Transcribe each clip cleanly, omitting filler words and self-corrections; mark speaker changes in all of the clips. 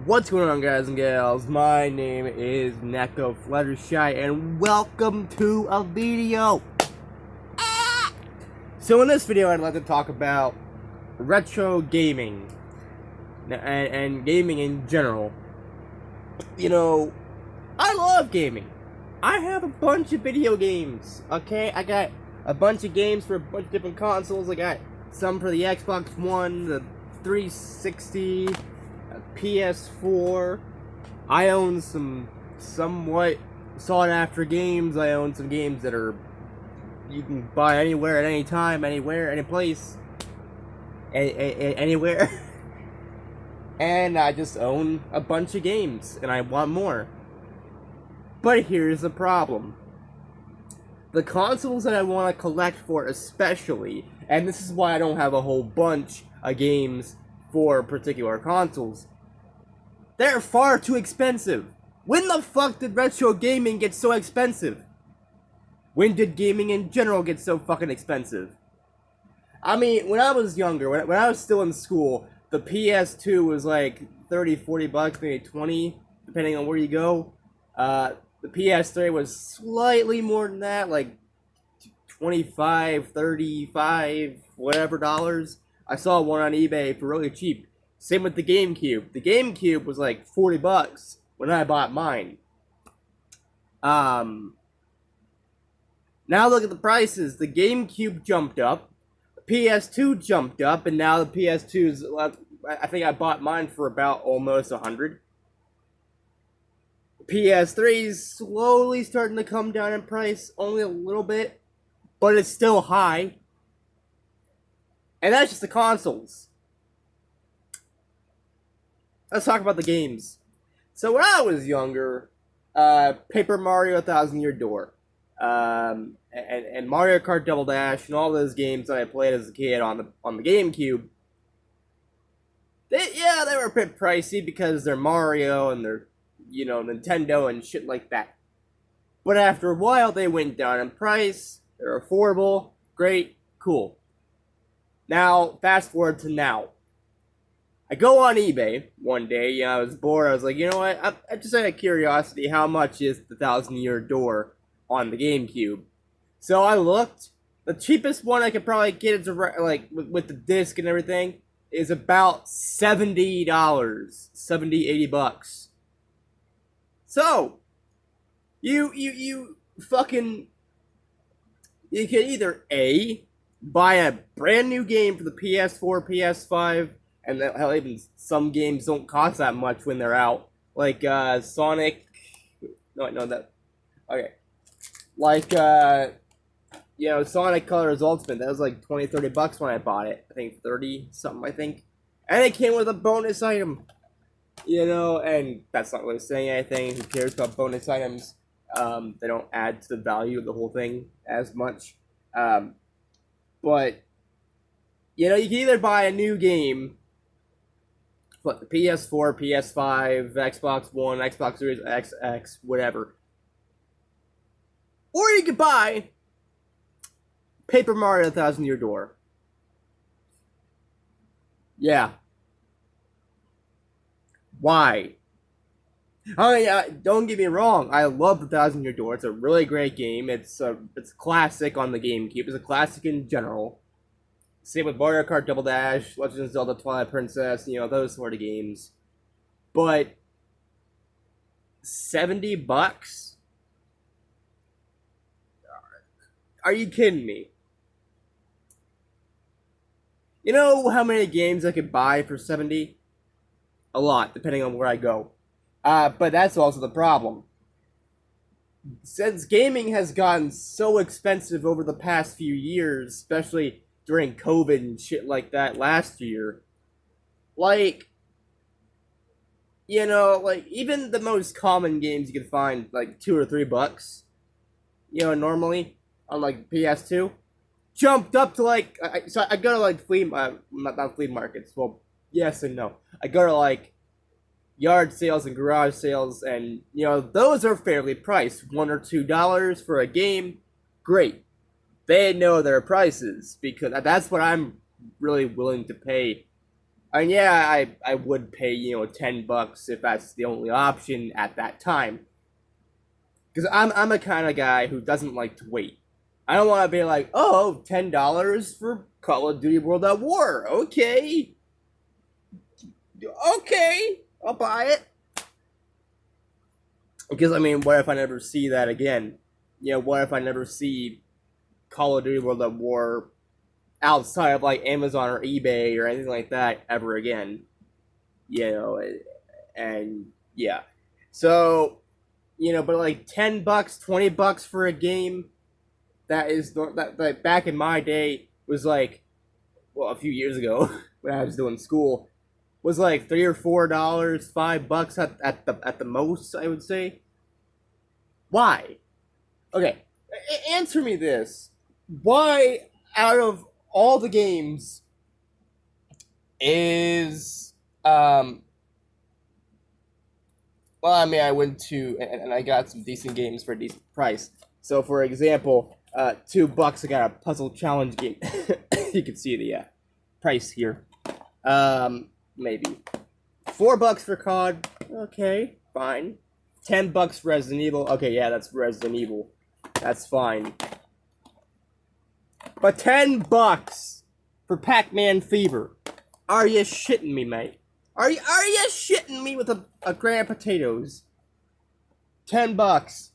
Speaker 1: What's going on, guys and gals? My name is Neko Fluttershy, and welcome to a video. So in this video, I'd like to talk about retro gaming and gaming in general. You know, I love gaming. I have a bunch of video games. Okay, I got a bunch of games for a bunch of different consoles. I got some for the Xbox One, the 360. PS4. I own some somewhat sought after games. I own some games that are you can buy anywhere at any time, anywhere, any place, anywhere. And I just own a bunch of games, and I want more. But here's the problem. The consoles that I want to collect for especially, and this is why I don't have a whole bunch of games for particular consoles, they're far too expensive. When the fuck did retro gaming get so expensive? When did gaming in general get so fucking expensive? I mean, when I was younger, when I was still in school, the PS2 was like 30, 40 bucks, maybe 20, depending on where you go. The PS3 was slightly more than that, like 25, 35, whatever dollars. I saw one on eBay for really cheap. Same with the GameCube. The GameCube was like 40 bucks when I bought mine. Now look at the prices. The GameCube jumped up. The PS2 jumped up, and now the PS2's, I think I bought mine for about almost 100. The PS3's slowly starting to come down in price, only a little bit, but it's still high. And that's just the consoles. Let's talk about the games. So when I was younger, Paper Mario: 1,000-Year Door, and Mario Kart Double Dash, and all those games that I played as a kid on the GameCube, they were a bit pricey because they're Mario and they're, Nintendo and shit like that. But after a while, they went down in price. They're affordable, great, cool. Now, fast forward to now. I go on eBay one day, I was bored, I was like, you know what, I just out of curiosity, how much is the 1,000-Year Door on the GameCube? So I looked, the cheapest one I could probably get is, like, with the disc and everything, is about $70, 70, 80 bucks. So, you fucking, you can either A, buy a brand new game for the PS4, PS5, and hell, even some games don't cost that much when they're out. Like, Sonic... No, that... Okay. Like, Sonic Colors Ultimate, that was like 20, 30 bucks when I bought it. I think 30, something, I think. And it came with a bonus item. And that's not really saying anything. Who cares about bonus items? They don't add to the value of the whole thing as much. But, you can either buy a new game, but the PS4, PS5, Xbox One, Xbox Series X, whatever. Or you could buy Paper Mario: 1,000-Year Door. Yeah. Why? Oh yeah, don't get me wrong. I love the 1,000-Year Door. It's a really great game. It's a classic on the GameCube. It's a classic in general. Same with Mario Kart Double Dash, Legend of Zelda: Twilight Princess. Those sort of games. But 70 bucks? Are you kidding me? You know how many games I could buy for 70? A lot, depending on where I go. But that's also the problem. Since gaming has gotten so expensive over the past few years, especially during COVID and shit like that last year, even the most common games you can find, like, $2 or $3, normally, on, like, PS2, jumped up to, like, so I go to, like, not flea markets, well, yes and no. I go to, like, yard sales and garage sales, and those are fairly priced. $1 or $2 for a game, great. They know their prices, because that's what I'm really willing to pay And yeah, I would pay, $10 if that's the only option at that time. Because I'm a kind of guy who doesn't like to wait. I don't want to be like, oh, $10 for Call of Duty World at War. Okay. Okay. I'll buy it. Because, I mean, what if I never see that again? What if I never see Call of Duty World at War outside of, like, Amazon or eBay or anything like that ever again? And, yeah. So, but like $10, $20 for a game, that back in my day was like, well, a few years ago when I was doing school, was like $3 or $4, $5 at the most, I would say. Why? Okay, answer me this: why, out of all the games, is well, I mean, I went to and I got some decent games for a decent price. So, for example, $2, I got a puzzle challenge game. You can see the price here. Maybe $4 for COD. Okay, fine. $10 for Resident Evil. Okay, yeah, that's Resident Evil. That's fine. But $10 for Pac-Man Fever. Are you shitting me, mate? Are you shitting me with a gram of potatoes? $10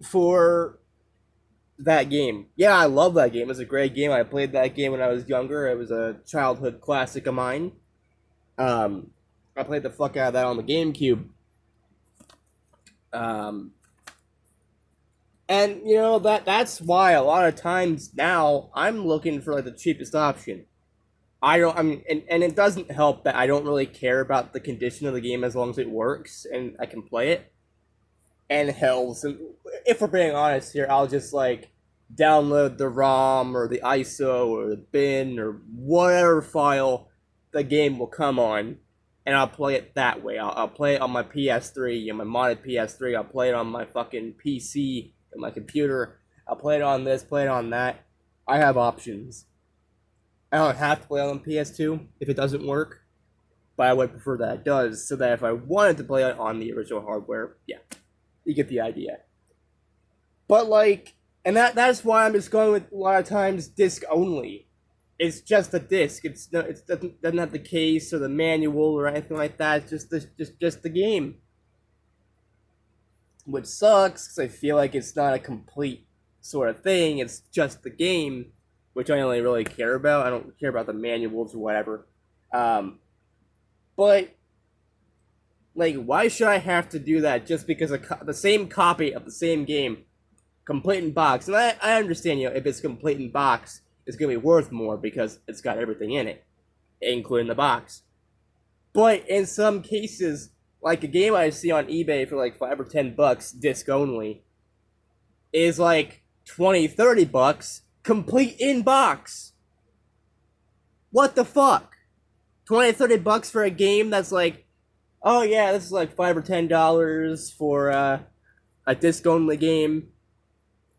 Speaker 1: for that game. Yeah, I love that game. It's a great game. I played that game when I was younger. It was a childhood classic of mine. I played the fuck out of that on the GameCube. And that's why a lot of times now I'm looking for like the cheapest option. And it doesn't help that I don't really care about the condition of the game as long as it works and I can play it. And hell, if we're being honest here, I'll just like download the ROM or the ISO or the bin or whatever file the game will come on, and I'll play it that way. I'll play it on my PS3 and my modded PS3. I'll play it on my fucking PC and my computer. I'll play it on this, play it on that. I have options. I don't have to play on PS2 if it doesn't work, but I would prefer that it does, so that if I wanted to play it on the original hardware, yeah, you get the idea. But like, and that's why I'm just going with a lot of times disc only. It's just a disc. It doesn't have the case or the manual or anything like that. It's just the game, which sucks because I feel like it's not a complete sort of thing. It's just the game, which I only really care about. I don't care about the manuals or whatever. But like, why should I have to do that just because the same copy of the same game, complete in box? And I understand, if it's complete in box, it's going to be worth more because it's got everything in it, including the box. But in some cases, like a game I see on eBay for like $5 or $10, disc only, is like $20, $30, complete in box. What the fuck? $20, $30 for a game that's like, oh yeah, this is like $5 or $10 for a disc only game.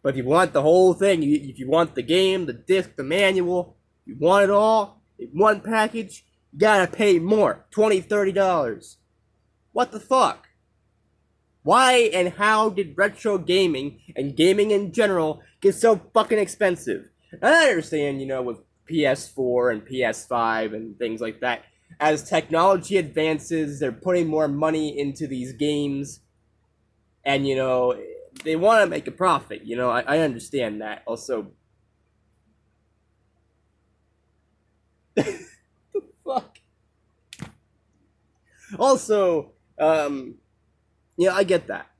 Speaker 1: But if you want the whole thing, if you want the game, the disc, the manual, you want it all in one package, you gotta pay more. $20, $30. What the fuck? Why and how did retro gaming and gaming in general get so fucking expensive? I understand, with PS4 and PS5 and things like that. As technology advances, they're putting more money into these games. And, they want to make a profit, I understand that. Also, the fuck? Also, I get that.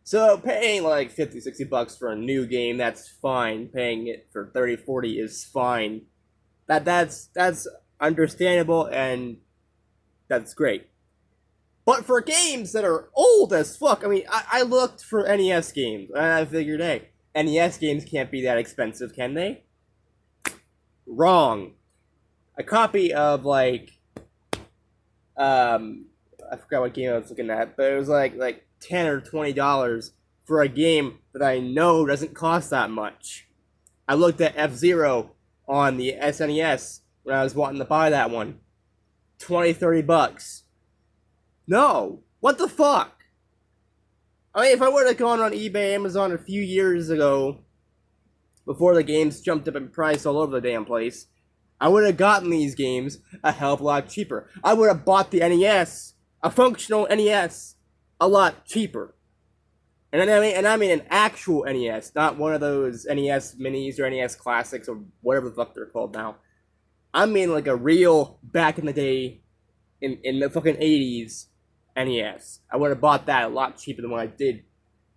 Speaker 1: So paying like $50, $60 for a new game, that's fine. Paying it for $30, $40 is fine. That's understandable and that's great. But for games that are old as fuck, I mean, I looked for NES games, and I figured, hey, NES games can't be that expensive, can they? Wrong. A copy of, like, I forgot what game I was looking at, but it was like $10 or $20 for a game that I know doesn't cost that much. I looked at F-Zero on the SNES when I was wanting to buy that one. $20-$30. No. What the fuck? I mean, if I would have gone on eBay, Amazon a few years ago, before the games jumped up in price all over the damn place, I would have gotten these games a hell of a lot cheaper. I would have bought the NES, a functional NES, a lot cheaper. And I mean an actual NES, not one of those NES minis or NES classics or whatever the fuck they're called now. I mean like a real back in the day, in the fucking 80s NES. I would have bought that a lot cheaper than what I did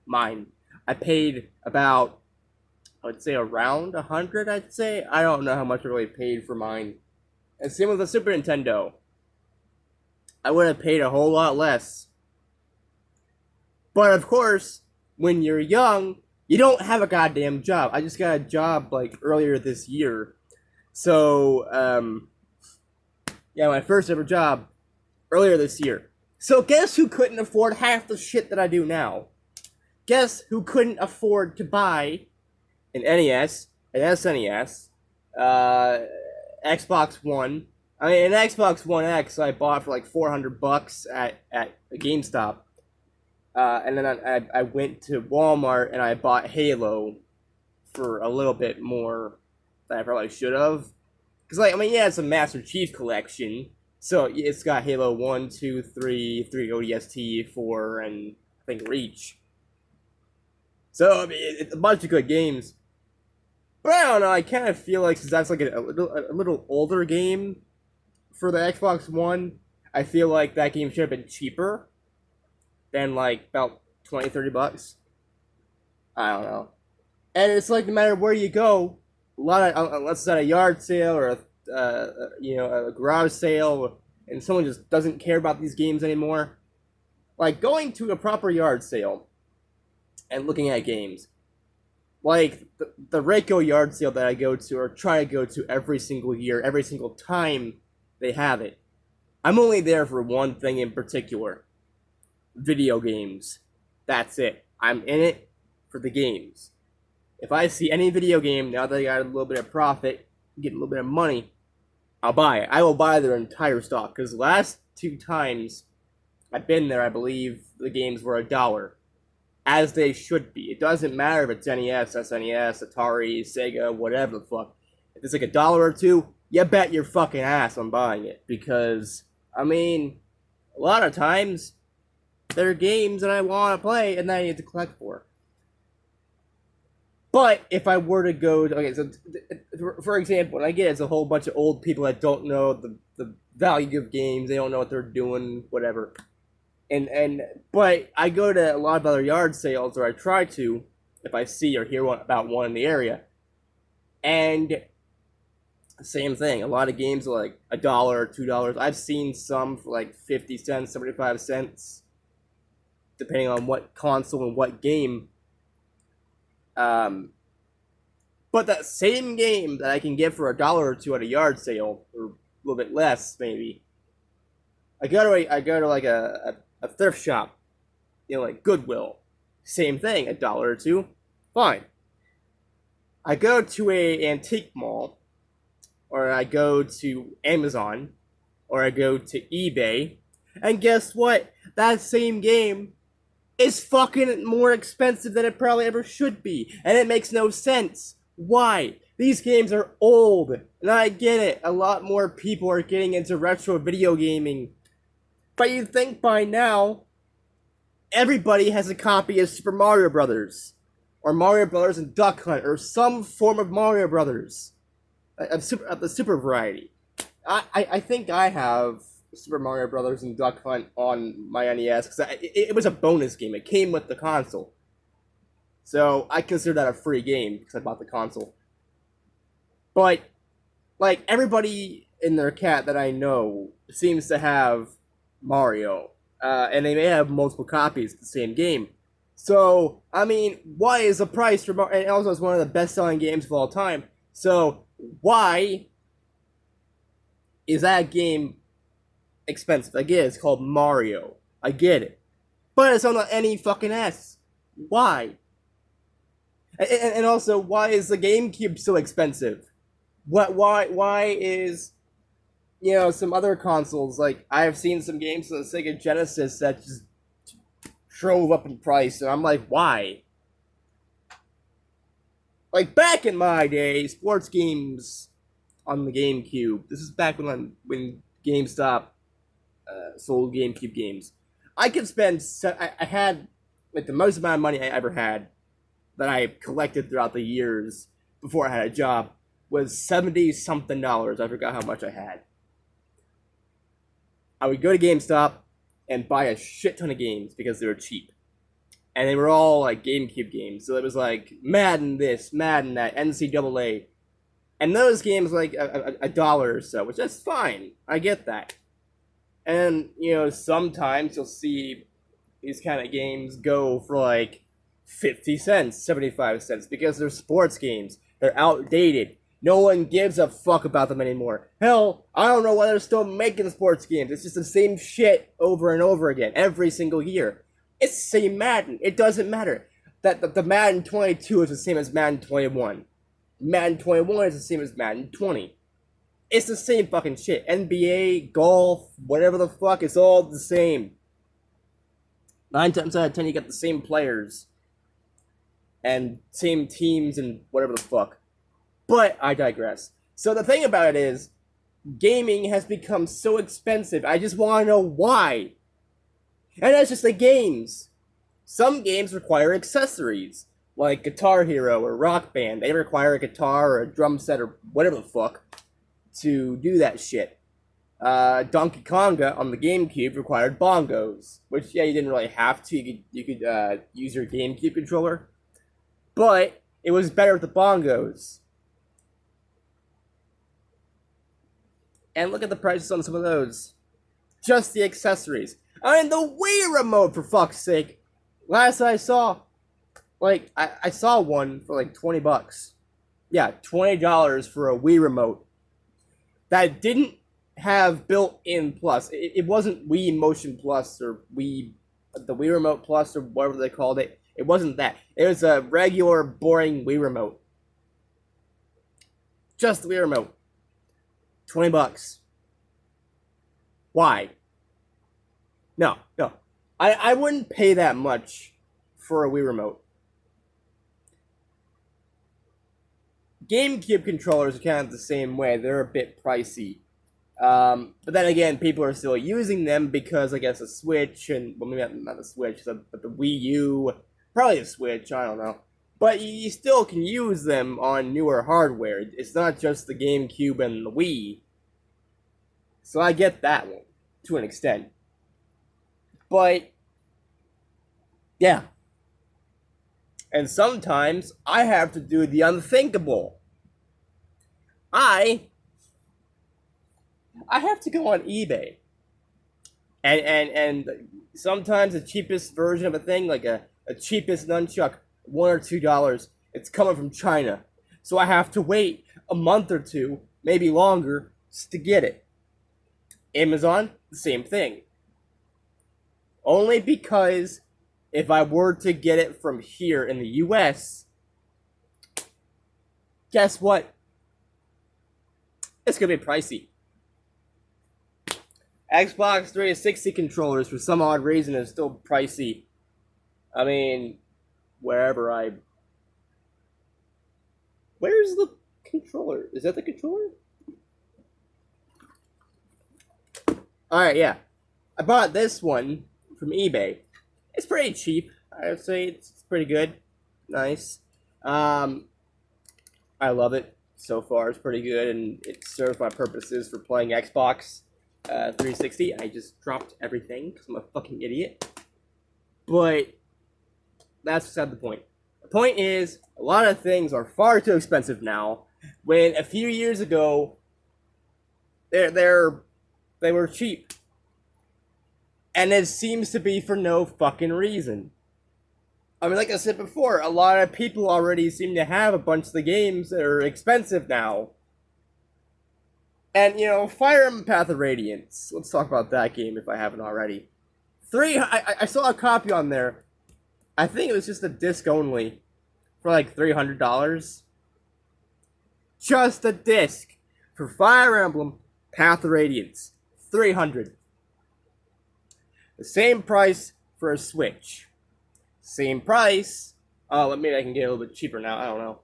Speaker 1: mine. I paid about, I would say around 100, I'd say. I don't know how much I really paid for mine. And same with the Super Nintendo. I would have paid a whole lot less. But of course, when you're young, you don't have a goddamn job. I just got a job like earlier this year. So, yeah, my first ever job earlier this year. So guess who couldn't afford half the shit that I do now? Guess who couldn't afford to buy an NES, an SNES, Xbox One. I mean, an Xbox One X I bought for like $400 at GameStop. And then I went to Walmart and I bought Halo for a little bit more than I probably should have. Because, like, I mean, yeah, it's a Master Chief collection. So it's got Halo 1, 2, 3 ODST, 4, and I think Reach. So, I mean, it's a bunch of good games. But I don't know, I kind of feel like since that's like a little older game for the Xbox One, I feel like that game should have been cheaper than like about $20-$30. I don't know. And it's like no matter where you go, a lot of unless it's at a yard sale or a garage sale, and someone just doesn't care about these games anymore. Like going to a proper yard sale and looking at games. Like the Reiko yard sale that I go to or try to go to every single year, every single time they have it. I'm only there for one thing in particular. Video games. That's it. I'm in it for the games. If I see any video game, now that I got a little bit of profit, get a little bit of money, I'll buy it. I will buy their entire stock. Because the last 2 times I've been there, I believe the games were $1. As they should be. It doesn't matter if it's NES, SNES, Atari, Sega, whatever the fuck. If it's like $1 or $2, you bet your fucking ass I'm buying it. Because, I mean, a lot of times, there are games that I want to play and that I need to collect for. But if I were to go to, okay, so for example, I get it's a whole bunch of old people that don't know the value of games, they don't know what they're doing, whatever. But I go to a lot of other yard sales, or I try to, if I see or hear about one in the area. And same thing, a lot of games are like $1 or $2. I've seen some for like 50 cents, 75 cents, depending on what console and what game. But that same game that I can get for $1 or $2 at a yard sale, or a little bit less maybe, I go to like a thrift shop, like Goodwill. Same thing, $1 or $2, fine. I go to a antique mall, or I go to Amazon, or I go to eBay, and guess what? That same game is fucking more expensive than it probably ever should be, and it makes no sense. Why? These games are old, and I get it. A lot more people are getting into retro video gaming. But you'd think by now, everybody has a copy of Super Mario Brothers, or Mario Brothers and Duck Hunt, or some form of Mario Brothers, of the Super variety. I think I have Super Mario Brothers and Duck Hunt on my NES, because it was a bonus game. It came with the console. So I consider that a free game, because I bought the console. But, like, everybody in their cat that I know seems to have Mario. And they may have multiple copies of the same game. So, I mean, why is the price for Mario... And also, it's one of the best-selling games of all time. So, why is that game expensive? I get it, it's called Mario. I get it. But it's on the any fucking S. Why? And also, why is the GameCube so expensive? Why is some other consoles, like I've seen some games on the Sega Genesis that just drove up in price, and I'm like, why? Like back in my day, sports games on the GameCube. This is back when GameStop sold GameCube games. I could spend. I had like the most amount of money I ever had that I collected throughout the years before I had a job was $70 something. I forgot how much I had. I would go to GameStop and buy a shit ton of games because they were cheap. And they were all like GameCube games. So it was like Madden this, Madden that, NCAA. And those games like a dollar or so, which that's fine. I get that. And, sometimes you'll see these kind of games go for like 50 cents, 75 cents, because they're sports games. They're outdated. No one gives a fuck about them anymore. Hell, I don't know why they're still making sports games. It's just the same shit over and over again, every single year. It's the same Madden. It doesn't matter. That the Madden 22 is the same as Madden 21. Madden 21 is the same as Madden 20. It's the same fucking shit. NBA, golf, whatever the fuck, it's all the same. 9 times out of 10, you get the same players. And same teams and whatever the fuck. But I digress. So the thing about it is, gaming has become so expensive. I just want to know why. And that's just the games. Some games require accessories, like Guitar Hero or Rock Band. They require a guitar or a drum set or whatever the fuck to do that shit. Donkey Konga on the GameCube required bongos, which, yeah, you didn't really have to. You could use your GameCube controller. But it was better with the bongos. And look at the prices on some of those. Just the accessories. I mean, the Wii remote, for fuck's sake. Last I saw, like, I saw one for like $20. Yeah, $20 for a Wii remote. That didn't have built-in plus. It wasn't Wii Motion Plus or the Wii Remote Plus or whatever they called it. It wasn't that. It was a regular, boring Wii remote. Just the Wii remote. $20. Why? No. I wouldn't pay that much for a Wii remote. GameCube controllers are kind of the same way. They're a bit pricey. But then again, people are still using them because, I guess, a Switch and, well, maybe not the Switch, but the Wii U, probably a Switch, I don't know. But you still can use them on newer hardware. It's not just the GameCube and the Wii. So I get that one, to an extent. But, yeah. And sometimes I have to do the unthinkable. I have to go on eBay. And sometimes the cheapest version of a thing, like a cheapest nunchuck, $1 or $2, it's coming from China. So I have to wait a month or two, maybe longer, just to get it. Amazon, the same thing. Only because if I were to get it from here in the US, guess what? It's going to be pricey. Xbox 360 controllers, for some odd reason, is still pricey. I mean, where's the controller? Is that the controller? Alright, yeah. I bought this one from eBay. It's pretty cheap. I would say it's pretty good. Nice. I love it. So far, it's pretty good, and it serves my purposes for playing Xbox 360. I just dropped everything because I'm a fucking idiot. But that's beside the point. The point is, a lot of things are far too expensive now, when a few years ago, they were cheap. And it seems to be for no fucking reason. I mean, like I said before, a lot of people already seem to have a bunch of the games that are expensive now. And, Fire Emblem Path of Radiance. Let's talk about that game if I haven't already. I saw a copy on there. I think it was just a disc only. For like $300. Just a disc. For Fire Emblem Path of Radiance, $300. The same price for a Switch. Same price. Oh, maybe I can get a little bit cheaper now. I don't know.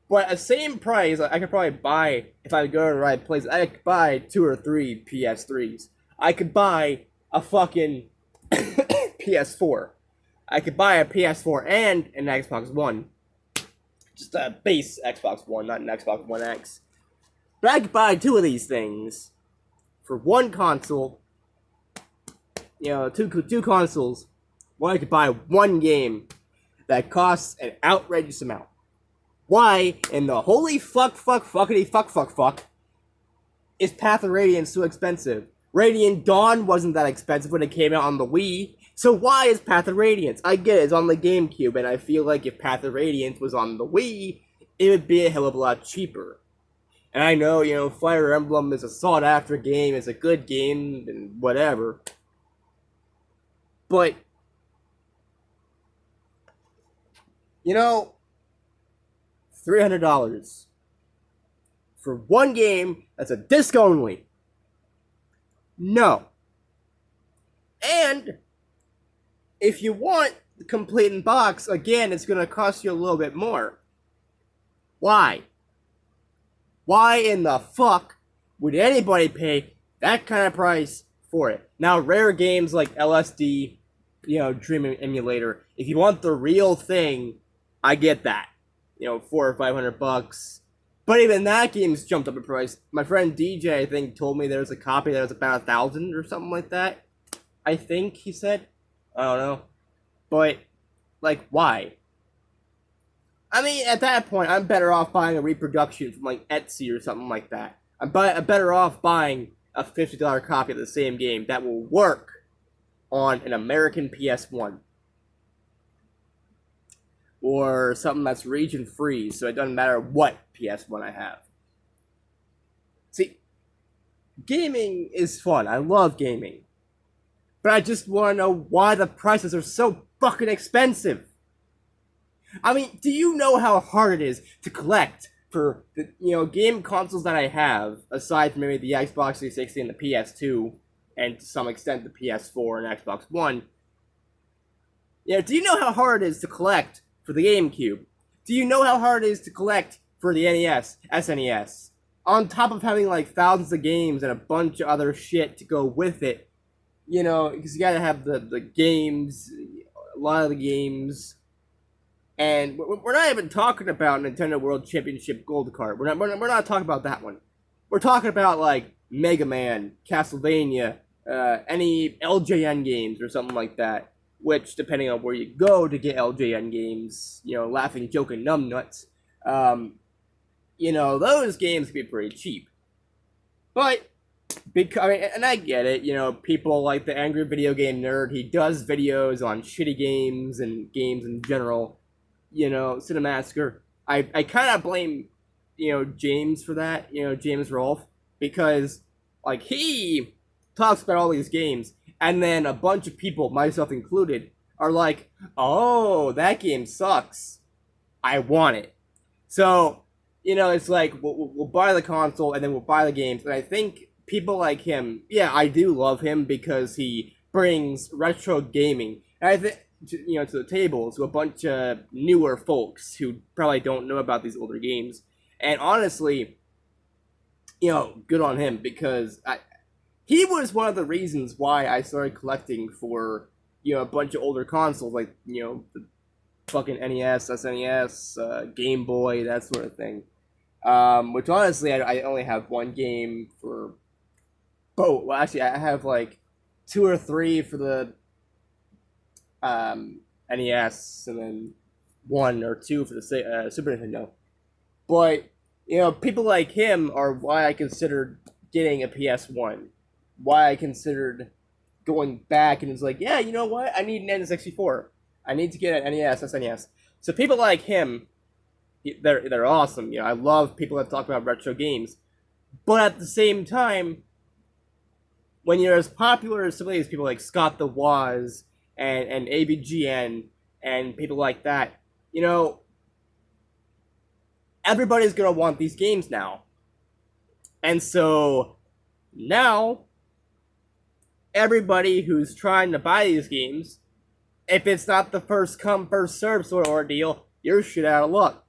Speaker 1: But a same price, I could probably buy, if I go to the right place, I could buy 2 or 3 PS3s. I could buy a fucking PS4. I could buy a PS4 and an Xbox One. Just a base Xbox One, not an Xbox One X. But I could buy 2 of these things for one console. You know, two consoles. Well, I could buy one game that costs an outrageous amount. Why in the holy fuckity fuck is Path of Radiance so expensive? Radiant Dawn wasn't that expensive when it came out on the Wii, so why is Path of Radiance? I get it, it's on the GameCube, and I feel like if Path of Radiance was on the Wii, it would be a hell of a lot cheaper. And I know, you know, Fire Emblem is a sought-after game, it's a good game, and whatever. But, you know, $300 for one game that's a disc only. No. And if you want the complete in box, again, it's going to cost you a little bit more. Why? Why in the fuck would anybody pay that kind of price for it? Now, rare games like LSD, you know, Dream Emulator, if you want the real thing, I get that. You know, $400 or $500. But even that game's jumped up in price. My friend DJ, I think, told me there was a copy that was about $1,000 or something like that. I think he said. I don't know. But, like, why? I mean, at that point, I'm better off buying a reproduction from, like, Etsy or something like that. I'm better off buying a $50 copy of the same game that will work on an American PS1. Or something that's region free, so it doesn't matter what PS1 I have. See, gaming is fun. I love gaming. But I just want to know why the prices are so fucking expensive. I mean, do you know how hard it is to collect for the, you know, game consoles that I have, aside from maybe the Xbox 360 and the PS2, and to some extent the PS4 and Xbox One? You know, do you know how hard it is to collect for the GameCube? Do you know how hard it is to collect for the NES, SNES? On top of having like thousands of games and a bunch of other shit to go with it, you know, because you gotta have the games, a lot of the games, and we're not even talking about Nintendo World Championship Gold Card. We're not talking about that one. We're talking about like Mega Man, Castlevania, any LJN games or something like that. Which, depending on where you go to get LJN games, you know, Laughing, Joking, Numbnuts, you know, those games can be pretty cheap. But, and I get it, you know, people like the Angry Video Game Nerd, he does videos on shitty games and games in general, you know, Cinemassacre. I kind of blame, you know, James for that, you know, James Rolfe, because, like, he talks about all these games, and then a bunch of people, myself included, are like, oh, that game sucks. I want it. So, you know, it's like, we'll buy the console, and then we'll buy the games. And I think people like him, yeah, I do love him because he brings retro gaming, and I think, you know, to the table, to a bunch of newer folks who probably don't know about these older games. And honestly, you know, good on him, because he was one of the reasons why I started collecting for, you know, a bunch of older consoles, like, you know, the fucking NES, SNES, Game Boy, that sort of thing. Which honestly, I only have one game for both. Well, actually, I have like 2 or 3 for the NES, and then 1 or 2 for the Super Nintendo. But, you know, people like him are why I considered getting a PS1. Why I considered going back and it's like, yeah, you know what? I need an N64. I need to get an NES, SNES. So people like him, they're awesome. You know, I love people that talk about retro games. But at the same time, when you're as popular as some of these people like Scott the Woz and ABGN and people like that, you know, everybody's gonna want these games now. And so Now, everybody who's trying to buy these games, if it's not the first come, first serve sort of ordeal, you're shit out of luck.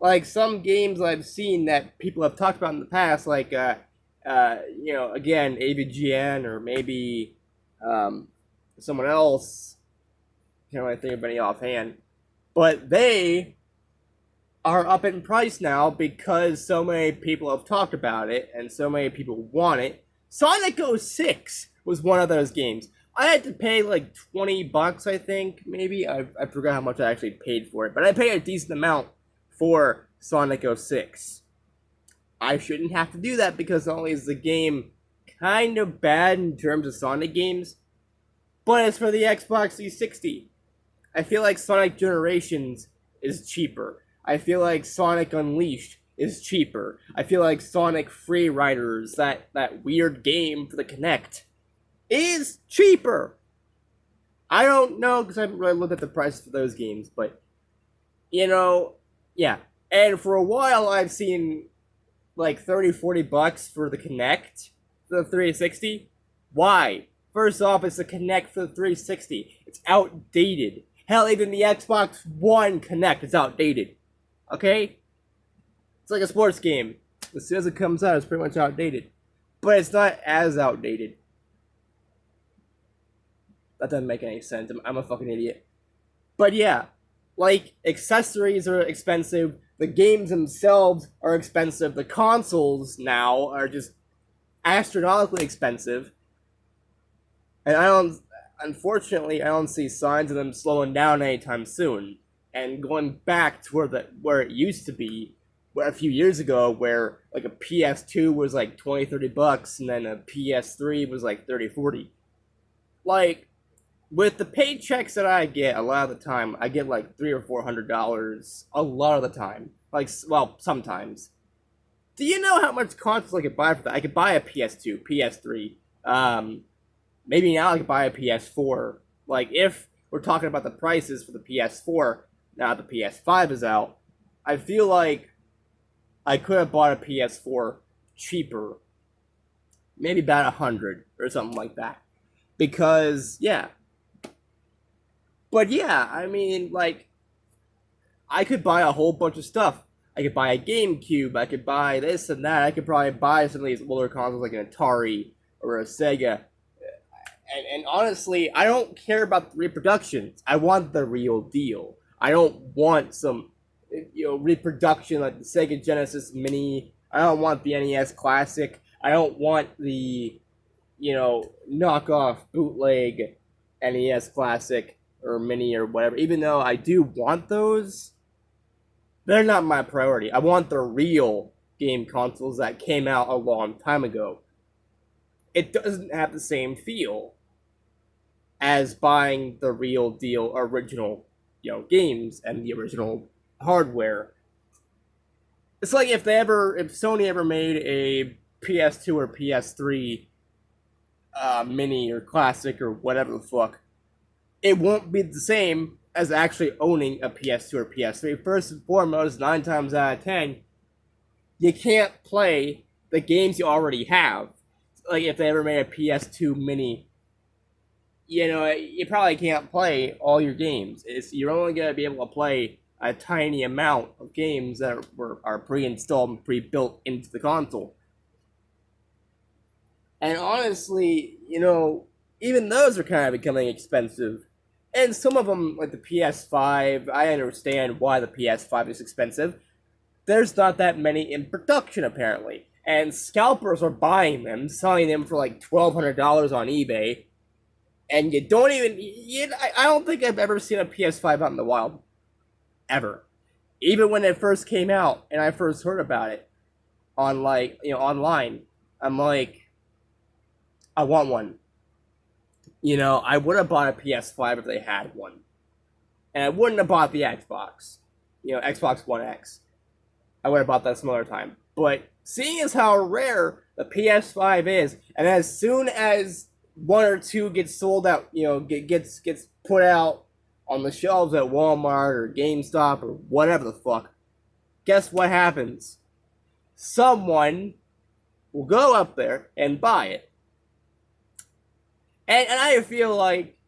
Speaker 1: Like some games I've seen that people have talked about in the past, like, again, AVGN or maybe someone else, can't really think of any offhand, but they are up in price now because so many people have talked about it and so many people want it. Sonic 06 was one of those games. I had to pay like $20, I think, maybe. I forgot how much I actually paid for it, but I paid a decent amount for Sonic 06. I shouldn't have to do that because not only is the game kind of bad in terms of Sonic games, but it's for the Xbox 360. I feel like Sonic Generations is cheaper. I feel like Sonic Unleashed is cheaper. I feel like Sonic Free Riders, that weird game for the Kinect, is cheaper. I don't know because I haven't really looked at the prices for those games, but yeah. And for a while I've seen like $30-$40 for the Kinect for the 360. Why? First off, it's the Kinect for the 360. It's outdated. Hell, even the Xbox One Kinect is outdated. Okay? It's like a sports game. As soon as it comes out, it's pretty much outdated. But it's not as outdated. That doesn't make any sense. I'm a fucking idiot. But yeah, like, accessories are expensive. The games themselves are expensive. The consoles now are just astronomically expensive. And unfortunately, I don't see signs of them slowing down anytime soon. And going back to where it used to be, a few years ago, where like a PS2 was like $20-$30, and then a PS3 was like $30-$40. Like, with the paychecks that I get, a lot of the time, I get like $300 or $400 a lot of the time. Like, well, sometimes. Do you know how much consoles I could buy for that? I could buy a PS2, PS3. Maybe now I could buy a PS4. Like, if we're talking about the prices for the PS4, now the PS5 is out, I feel like I could have bought a PS4 cheaper. Maybe about $100 or something like that. Because, yeah. But yeah, I mean, like, I could buy a whole bunch of stuff. I could buy a GameCube, I could buy this and that, I could probably buy some of these older consoles like an Atari or a Sega. And honestly, I don't care about the reproductions. I want the real deal. I don't want some, reproduction like the Sega Genesis Mini. I don't want the NES Classic. I don't want the, knockoff bootleg NES Classic or Mini or whatever. Even though I do want those, they're not my priority. I want the real game consoles that came out a long time ago. It doesn't have the same feel as buying the real deal original, games and the original hardware. It's like if Sony ever made a PS2 or PS3 mini or classic or whatever the fuck, it won't be the same as actually owning a PS2 or PS3. First and foremost, 9 times out of 10, you can't play the games you already have. Like if they ever made a PS2 mini, you probably can't play all your games. You're only going to be able to play a tiny amount of games that are pre-installed and pre-built into the console. And honestly, even those are kind of becoming expensive. And some of them, like the PS5, I understand why the PS5 is expensive. There's not that many in production, apparently. And scalpers are buying them, selling them for like $1,200 on eBay. And you don't even... I don't think I've ever seen a PS5 out in the wild. Ever. Even when it first came out, and I first heard about it on, online, I'm like, I want one. I would have bought a PS5 if they had one. And I wouldn't have bought the Xbox. Xbox One X. I would have bought that some other time. But seeing as how rare the PS5 is, and as soon as one or two gets sold out, gets put out on the shelves at Walmart or GameStop or whatever the fuck, guess what happens? Someone will go up there and buy it. And I feel like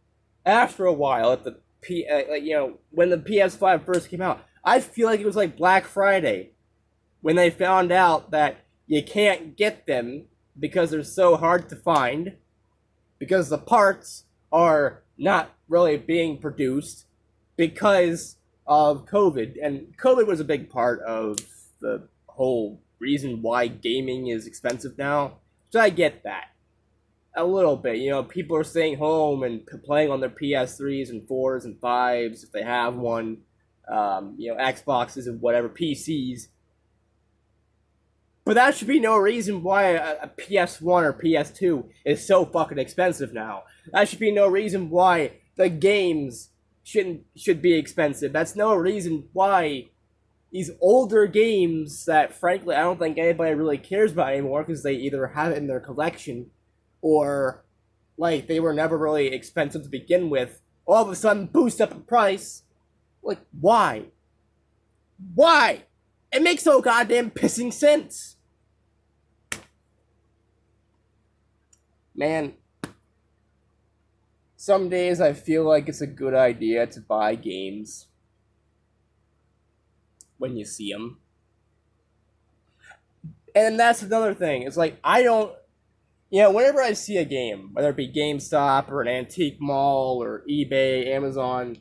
Speaker 1: after a while, at the when the PS5 first came out, I feel like it was like Black Friday when they found out that you can't get them because they're so hard to find, because the parts are not really being produced because of COVID. And COVID was a big part of the whole reason why gaming is expensive now. So I get that. A little bit. People are staying home and playing on their PS3s and 4s and 5s if they have one. Xboxes and whatever, PCs. But that should be no reason why a PS1 or PS2 is so fucking expensive now. That should be no reason why the games should be expensive. That's no reason why these older games that, frankly, I don't think anybody really cares about anymore because they either have it in their collection or, like, they were never really expensive to begin with, all of a sudden boost up in price. Like, why? Why? It makes no goddamn pissing sense. Man, some days I feel like it's a good idea to buy games when you see them. And that's another thing. It's like, I don't... whenever I see a game, whether it be GameStop or an antique mall or eBay, Amazon,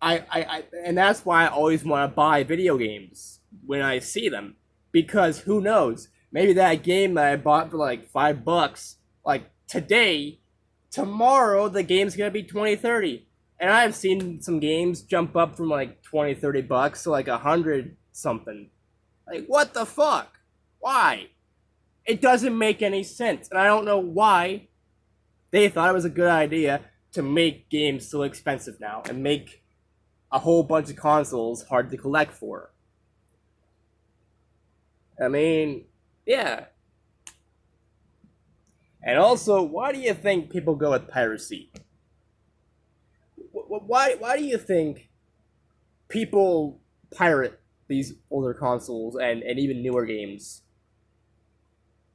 Speaker 1: and that's why I always want to buy video games when I see them, because who knows, maybe that game that I bought for like $5, like today, tomorrow the game's gonna be 20, 30, and I've seen some games jump up from like 20, 30 bucks to like 100 something. Like, what the fuck? Why? It doesn't make any sense, and I don't know why they thought it was a good idea to make games so expensive now and make a whole bunch of consoles hard to collect for. I mean, yeah. And also, why do you think people go with piracy? Why do you think people pirate these older consoles and even newer games?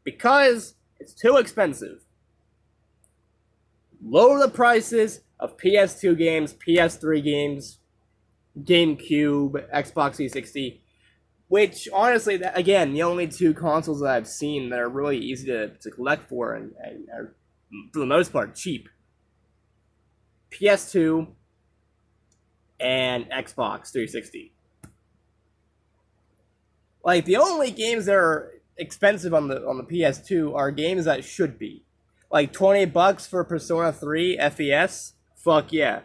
Speaker 1: Because it's too expensive. Lower the prices of PS2 games, PS3 games, GameCube, Xbox 360, which honestly, again, the only two consoles that I've seen that are really easy to collect for and are, for the most part, cheap. PS2 and Xbox 360. Like, the only games that are expensive on the PS2 are games that should be. Like, $20 for Persona 3 FES? Fuck yeah.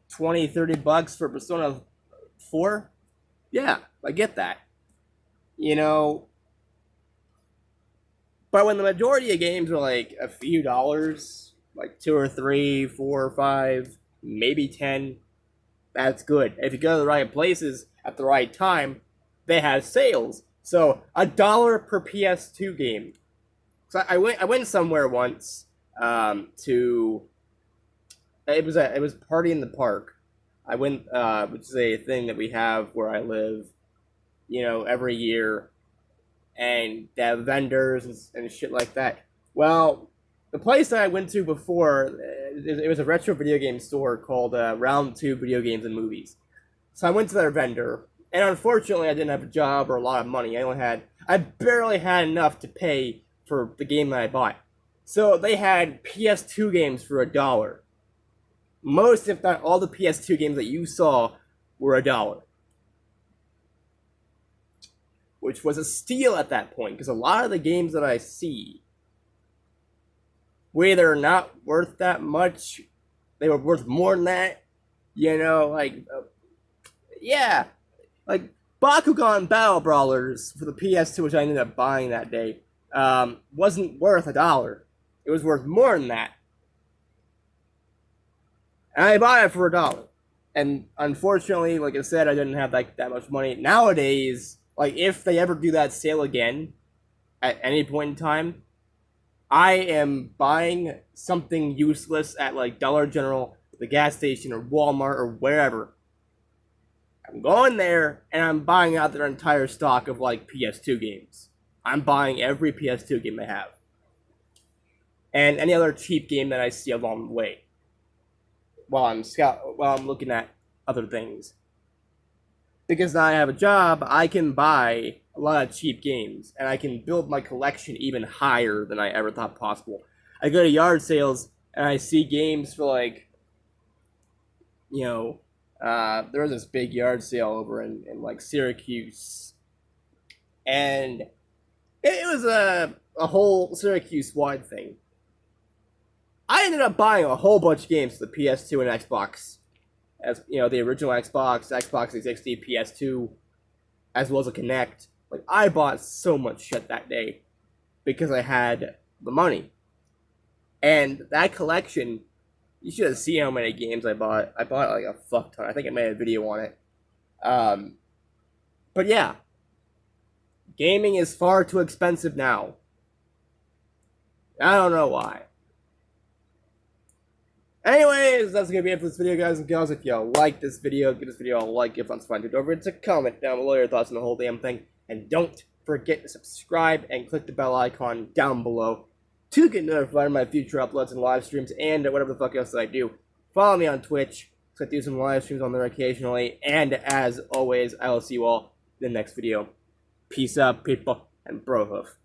Speaker 1: 20, $30 for Persona 4? Yeah, I get that. But when the majority of games are like a few dollars, like 2 or 3, 4 or 5, maybe 10, that's good. If you go to the right places at the right time, they have sales. So $1 per PS2 game. So I went somewhere once to. It was a party in the park. I went, which is a thing that we have where I live, every year, and they have vendors and shit like that. Well, the place that I went to before, it was a retro video game store called Round 2 Video Games and Movies. So I went to their vendor, and unfortunately I didn't have a job or a lot of money. I barely had enough to pay for the game that I bought. So they had PS2 games for $1. Most, if not all, the PS2 games that you saw were $1. Which was a steal at that point, because a lot of the games that I see were either not worth that much, they were worth more than that, like Bakugan Battle Brawlers for the PS2, which I ended up buying that day, wasn't worth $1. It was worth more than that. And I bought it for $1. And unfortunately, like I said, I didn't have that much money. Nowadays, like, if they ever do that sale again, at any point in time, I am buying something useless at, like, Dollar General, the gas station, or Walmart, or wherever. I'm going there, and I'm buying out their entire stock of, like, PS2 games. I'm buying every PS2 game they have. And any other cheap game that I see along the way. While I'm looking at other things. Because now I have a job, I can buy a lot of cheap games, and I can build my collection even higher than I ever thought possible. I go to yard sales, and I see games for like, there was this big yard sale over in like Syracuse, and it was a whole Syracuse-wide thing. I ended up buying a whole bunch of games for the PS2 and Xbox. As you know, the original Xbox, Xbox 360, PS2, as well as a Kinect. Like, I bought so much shit that day because I had the money. And that collection, you should have seen how many games I bought. I bought like a fuck ton. I think I made a video on it. But yeah, gaming is far too expensive now. I don't know why. Anyways, that's going to be it for this video, guys and girls. If you like this video, give this video a like. If it's fun, don't forget to comment down below your thoughts on the whole damn thing. And don't forget to subscribe and click the bell icon down below to get notified of my future uploads and live streams and whatever the fuck else that I do. Follow me on Twitch, because I do some live streams on there occasionally. And as always, I will see you all in the next video. Peace out, people, and bro hoof.